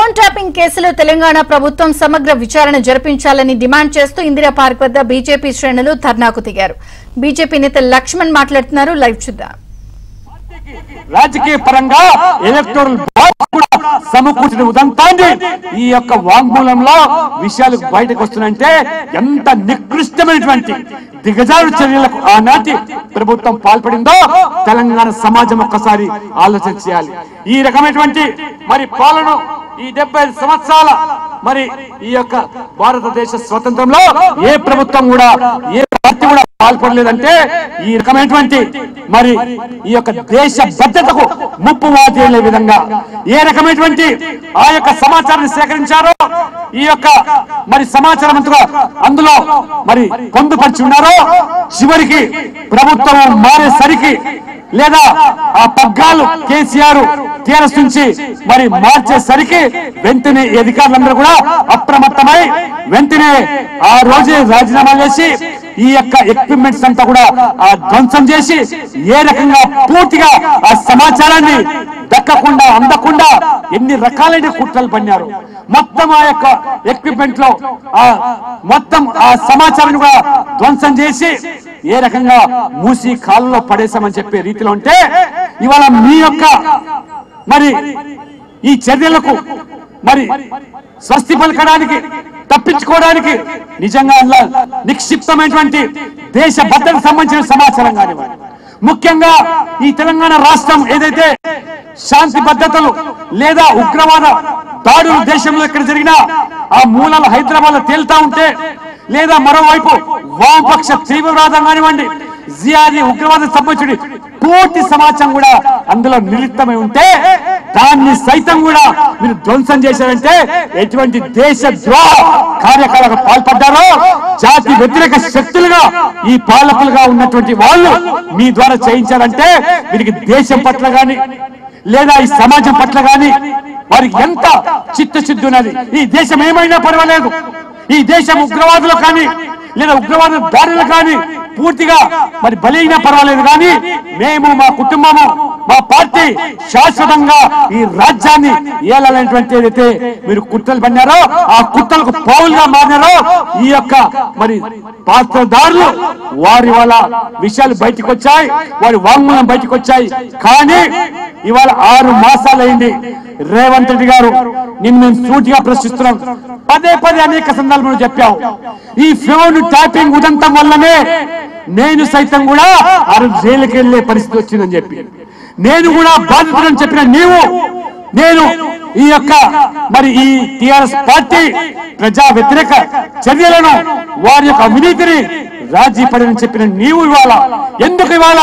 Phone tapping కేసులో తెలంగాణ ప్రభుత్వం సమగ్ర విచారణ జరిపించాలని డిమాండ్ చేస్తూ ఇందిరా పార్క్ వద్ద బీజేపీ శ్రేణులు ధర్నాకు దిగారు. బీజేపీ నేత లక్ష్మణ్ మాట్లాడుతున్నారు. లైవ్ చూద్దాం. రాజకీయ పరంగా ఎలక్టోరల్ సమకూర్చిన ఉదంతాన్ని ఈ యొక్క వాంగ్మూలంలో విషయాలు బయటకు వస్తున్నాయంటే ఎంత నికృష్టమైనటువంటి దిగజారు చర్యలకు ఆనాటి ప్రభుత్వం పాల్పడిందో తెలంగాణ సమాజం ఒక్కసారి ఆలోచన చేయాలి. ఈ రకమైనటువంటి మరి పాలన ఈ 75 సంవత్సరాల మరి ఈ యొక్క భారతదేశ స్వతంత్రంలో ఏ ప్రభుత్వం కూడా ఏ పార్టీ కూడా పాల్పడలేదంటే ఈ రకమైనటువంటి మరి ఈ యొక్క దేశ భద్రతకు ముప్పు వాటిల్లే విధంగా ఏ రకమైనటువంటి ఆ యొక్క సమాచారాన్ని సేకరించారో ఈ యొక్క మరి సమాచారం అంతగా అందులో మరి పొందుపరిచి ఉన్నారో చివరికి ప్రభుత్వం మారేసరికి లేదా ఆ పగ్గాలు కేసీఆర్ టీఆర్ఎస్ నుంచి మరి మార్చేసరికి వెంటనే అధికారులందరూ కూడా అప్రమత్తమై వెంటనే ఆ రోజే రాజీనామా చేసి ఈ యొక్క ఎక్విప్మెంట్స్ అంతా కూడా ధ్వంసం చేసి ఏ రకంగా పూర్తిగా ఆ సమాచారాన్ని దక్కకుండా అందకుండా ఎన్ని రకాలైన కుట్రలు పన్నారు. మొత్తం ఆ యొక్క ఎక్విప్మెంట్ లో మొత్తం ఆ సమాచారాన్ని కూడా ధ్వంసం చేసి ఏ రకంగా మూసి కాళ్ళలో పడేసామని చెప్పే రీతిలో ఉంటే ఇవాళ మీ యొక్క మరి ఈ చర్యలకు మరి స్వస్తి పలకడానికి తప్పించుకోవడానికి నిజంగా నిక్షిప్తమైనటువంటి దేశ భద్రతకు సంబంధించిన సమాచారం కానివ్వండి, ముఖ్యంగా ఈ తెలంగాణ రాష్ట్రం ఏదైతే శాంతి భద్రతలు లేదా ఉగ్రవాద దాడులు దేశంలో ఎక్కడ జరిగినా ఆ మూలాలు హైదరాబాద్ లో తేలుతా ఉంటే లేదా మరోవైపు వామపక్ష తీవ్రవాదం కానివ్వండి జిఆర్ఈ ఉగ్రవాదం సంబంధించి పూర్తి సమాచారం కూడా అందులో నిలిప్తమై ఉంటే దాన్ని సైతం కూడా మీరు ధ్వంసం చేశారంటే ఎటువంటి దేశ ద్రోహ కార్యకలాపాలకు పాల్పడ్డారో జాతి వ్యతిరేక శక్తులుగా ఈ పాలకులుగా ఉన్నటువంటి వాళ్ళు మీ ద్వారా చేయించారంటే వీరికి దేశం పట్ల గాని లేదా ఈ సమాజం పట్ల గాని వారికి ఎంత చిత్తశుద్ధి ఉన్నది. ఈ దేశం ఏమైనా పర్వాలేదు, ఈ దేశం ఉగ్రవాదులు కానీ లేదా ఉగ్రవాద దాడులు కానీ పూర్తిగా మరి బలైనా పర్వాలేదు, కానీ మేము మా కుటుంబము మా పార్టీ శాశ్వతంగా ఈ రాజ్యాన్ని ఏలాలనేటువంటి ఏదైతే మీరు కుట్రలు పన్నారో ఆ కుట్రలకు పౌలుగా మారినారో ఈ యొక్క మరి పాత్రదారులు వారి వాళ్ళ విషయాలు బయటకు వచ్చాయి, వారి వాంగ్మూలం బయటకు వచ్చాయి. కానీ ఇవాళ 6 మాసాలైంది. రేవంత్ రెడ్డి గారు నిన్ను మేము సూటిగా ప్రశ్నిస్తున్నాం. పదే అనేక సందర్భాలు చెప్పావు ఈ ఫోన్ ట్యాపింగ్ ఉదంతం వల్లనే నేను సైతం కూడా జైలుకి వెళ్లే పరిస్థితి వచ్చిందని చెప్పి నేను కూడా బాధితులని చెప్పిన నేను ఈ యొక్క మరి ఈ టిఆర్ఎస్ పార్టీ ప్రజా వ్యతిరేక చర్యలను వారి యొక్క అవినీతిని రాజీ పడని చెప్పిన నీవు ఇవాళ ఎందుకు ఇవాళ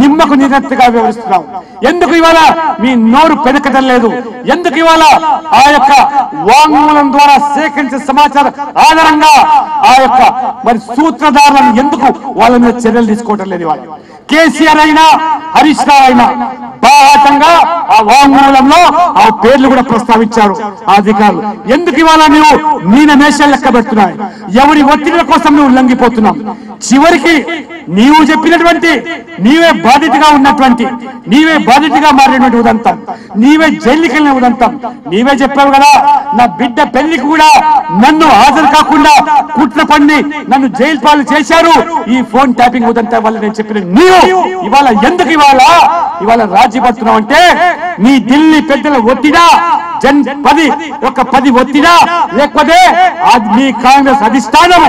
నిమ్మకు నిరత్తగా వివరిస్తున్నావు? ఎందుకు ఇవాళ మీ నోరు పెనకటం లేదు? ఎందుకు ఇవాళ ఆ యొక్క వాంగ్మూలం ద్వారా సేకరించిన సమాచారం ఆధారంగా ఆ యొక్క మరి సూత్రధారులను ఎందుకు వాళ్ళ మీద చర్యలు తీసుకోవటం లేదు? ఇవాళ కేసీఆర్ అయినా హరీష్ రావు అయినా బాహాటంగా ఆ వాంగ్మూలంలో ఆ పేర్లు కూడా ప్రస్తావించారు ఆ అధికారులు. ఎందుకు ఇవాళ నువ్వు మీన మేషాలు లెక్క పెడుతున్నావు? ఎవరి ఒత్తిడిల కోసం నువ్వు ఉల్లంఘిపోతున్నావు? చివరికి నీవు చెప్పినటువంటి నీవే బాధితుగా ఉన్నటువంటి నీవే బాధితుగా మారినటువంటి ఉదంతం, నీవే జైలుకి వెళ్ళిన ఉదంతం నీవే చెప్పావు కదా. నా బిడ్డ పెళ్లికి కూడా నన్ను హాజరు కాకుండా కుట్ర పన్ని నన్ను జైలు పాలు చేశారు ఈ ఫోన్ ట్యాపింగ్ ఉదంతం వల్ల నేను చెప్పిన నీవు ఇవాళ ఎందుకు ఇవాళ రాజీ పడుతున్నావు అంటే మీ ఢిల్లీ పెద్దల ఒత్తిడా 10 ఒత్తిడా లేకపోతే మీ కాంగ్రెస్ అధిష్టానం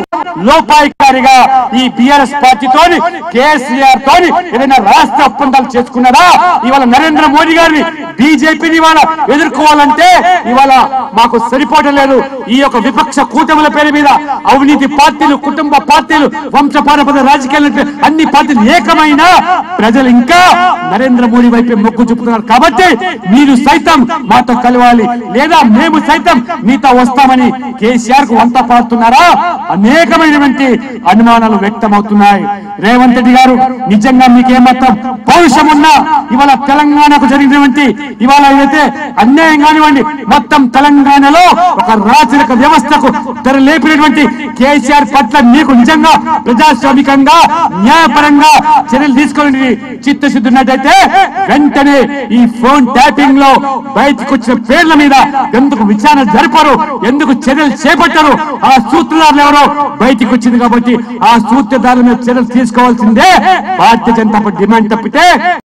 లోపాయికారిగా ఈ బిఆర్ఎస్ పార్టీతోని కేసీఆర్ తోని ఏదైనా రాష్ట్ర ఒప్పందాలు చేసుకున్నారా? ఇవాళ నరేంద్ర మోడీ గారిని బీజేపీని ఇవాళ ఎదుర్కోవాలంటే ఇవాళ మాకు సరిపోవడం లేదు. ఈ యొక్క విపక్ష కూటముల పేరు మీద అవినీతి పార్టీలు, కుటుంబ పార్టీలు, వంశపారపద రాజకీయాలు అన్ని పార్టీలు ఏకమైనా ప్రజలు ఇంకా నరేంద్ర మోడీ వైపు మొగ్గు చూపుతున్నారు. కాబట్టి మీరు సైతం మాతో కలవాలి లేదా మేము సైతం మీతో వస్తామని కేసీఆర్ కు వంత పాడుతున్నారా? అనేకమైనటువంటి అనుమానాలు వ్యక్తమవుతున్నాయి. రేవంత్ రెడ్డి గారు నిజంగా మీకేమాత్రం పౌరుషం ఉన్నా ఇవాళ తెలంగాణకు జరిగినటువంటి ఇవాళ ఏదైతే అన్యాయం కానివ్వండి మొత్తం తెలంగాణలో ఒక రాజరిక వ్యవస్థకు తెరలేపినటువంటి కేసీఆర్ పట్ల మీకు నిజంగా ప్రజాస్వామికంగా న్యాయపరంగా చర్యలు తీసుకుని చిత్తశుద్ధి ఉన్నట్టయితే వెంటనే ఈ ఫోన్ ట్యాపింగ్ లో బయటకు వచ్చిన పేర్లు పేర్ల మీద ఎందుకు విచారణ జరపరు, ఎందుకు చర్యలు చేపట్టరు? ఆ సూత్రధారులు ఎవరో బయటికి వచ్చింది కాబట్టి ఆ సూత్రధారుల మీద చర్యలు తీసుకోవాల్సిందే భారతీయ జనతా పార్టీ డిమాండ్ తప్పితే